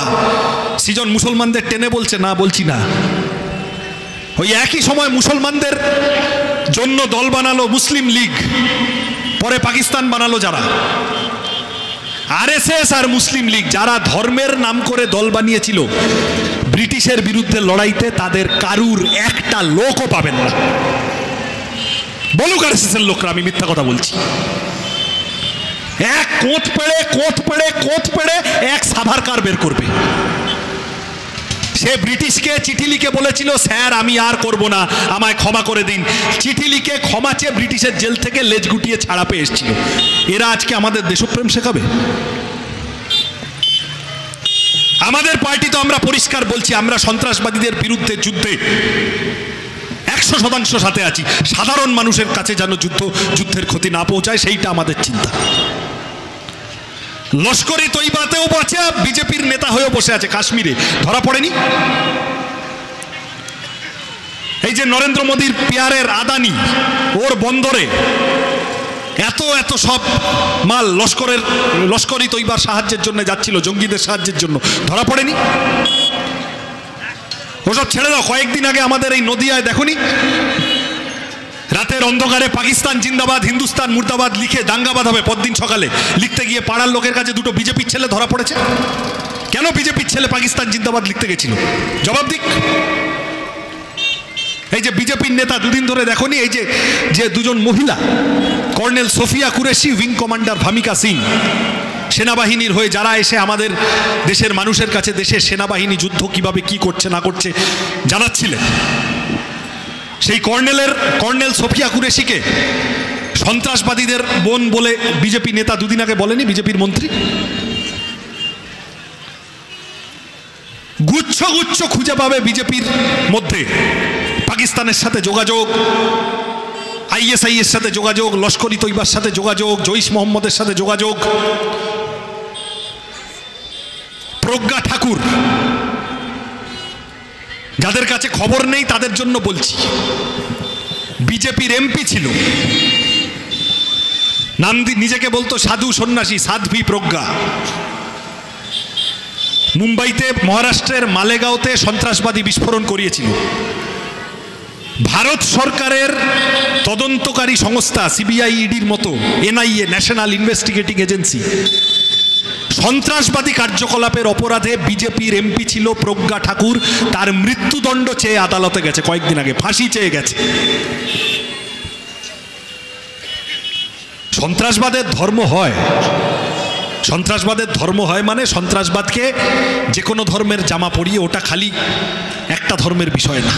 কথা। সৃজন মুসলমানদের টেনে বলছে, না বলছি না। ওই একই সময় মুসলমানদের জন্য দল বানালো মুসলিম লীগ, পরে পাকিস্তান বানালো যারা, আরএসএস আর মুসলিম লীগ, যারা ধর্মের নাম করে দল বানিয়েছিল ব্রিটিশের বিরুদ্ধে লড়াইতে, তাদের কারুর একটা লোকও পাবেন না। বলুক আরএসএস এর লোকরা আমি মিথ্যা কথা বলছি। এক কোঁত পেড়ে এক সাভারকার বের করবে। সে ব্রিটিশকে চিঠি লিখে বলেছিল, স্যার আমি আর করব না, আমায় ক্ষমা করে দিন। চিঠি লিখে ক্ষমা চেয়ে ব্রিটিশের জেল থেকে লেজ গুটিয়ে ছাড়া পেয়ে এসেছিল। এরা আজকে আমাদের দেশপ্রেম শেখাবে? আমাদের পার্টি তো আমরা পরিষ্কার বলছি, আমরা সন্ত্রাসবাদীদের বিরুদ্ধে যুদ্ধে 100% সাথে আছি। সাধারণ মানুষের কাছে যেন যুদ্ধের ক্ষতি না পৌঁছায়, সেইটা আমাদের চিন্তা। লস্করি তৈবাতেও বসে, বিজেপির নেতা হয়েও বসে আছে কাশ্মীরে, ধরা পড়েনি? এই যে নরেন্দ্র মোদীর পিয়ারের আদানি, ওর বন্দরে এত সব মাল লস্করি তৈবার সাহায্যের জন্য যাচ্ছিল, জঙ্গিদের সাহায্যের জন্য, ধরা পড়েনি? ওসব ছেড়ে দাও। কয়েকদিন আগে আমাদের এই নদিয়ায় দেখোনি, রাতের অন্ধকারে পাকিস্তান জিন্দাবাদ হিন্দুস্তান মুর্দাবাদ লিখে দাঙ্গা বাঁধাবে, পরদিন সকালে লিখতে গিয়ে পাড়ার লোকের কাছে দুটো বিজেপির ছেলে ধরা পড়েছে। কেন বিজেপির ছেলে পাকিস্তান জিন্দাবাদ লিখতে গেছিল? জবাব দিক। এই যে বিজেপির নেতা দুদিন ধরে দেখোনি, এই যে দুজন মহিলা, colonel Sofiya Qureshi, wing commander Vyomika Singh, সেনাবাহিনীর হয়ে যারা এসে আমাদের দেশের মানুষের কাছে দেশের সেনাবাহিনী যুদ্ধ কিভাবে কি করছে না করছে জানাচ্ছিলেন, সেই কর্নেল সোফিয়া কুরেশিকে সন্ত্রাসবাদীদের বোন বলে বিজেপি নেতা দুদিন আগে বলেনি? বিজেপির মন্ত্রী গুচ্ছ খুঁজে পাবে বিজেপির মধ্যে। পাকিস্তানের সাথে যোগাযোগ, আইএসআই এর সাথে যোগাযোগ, লস্করি তৈবার সাথে যোগাযোগ, জৈশ মোহাম্মদের সাথে যোগাযোগ। প্রজ্ঞা ঠাকুর, যাদের কাছে খবর নেই তাদের জন্য বলছি, বিজেপির এমপি ছিল, নাম নিজেকে বলতো সাধু সন্ন্যাসী, সাধ্বী প্রজ্ঞা। মুম্বাইতে, মহারাষ্ট্রের মালেগাঁওতে সন্ত্রাসবাদী বিস্ফোরণ করিয়েছিল। ভারত সরকারের তদন্তকারী সংস্থা সিবিআই, ইডির মতো, এনআইএ, ন্যাশনাল ইনভেস্টিগেটিং এজেন্সি, সন্ত্রাসবাদী কার্যকলাপের অপরাধে বিজেপির এমপি ছিল প্রজ্ঞা ঠাকুর। তার মৃত্যুদণ্ড চেয়ে আদালতে গেছে, কয়েকদিন আগে ফাঁসি চেয়ে গেছে। সন্ত্রাসবাদের ধর্ম হয়, সন্ত্রাসবাদের ধর্ম হয় মানে সন্ত্রাসবাদকে যে কোনো ধর্মের জামা পরিয়ে, ওটা খালি একটা ধর্মের বিষয় না।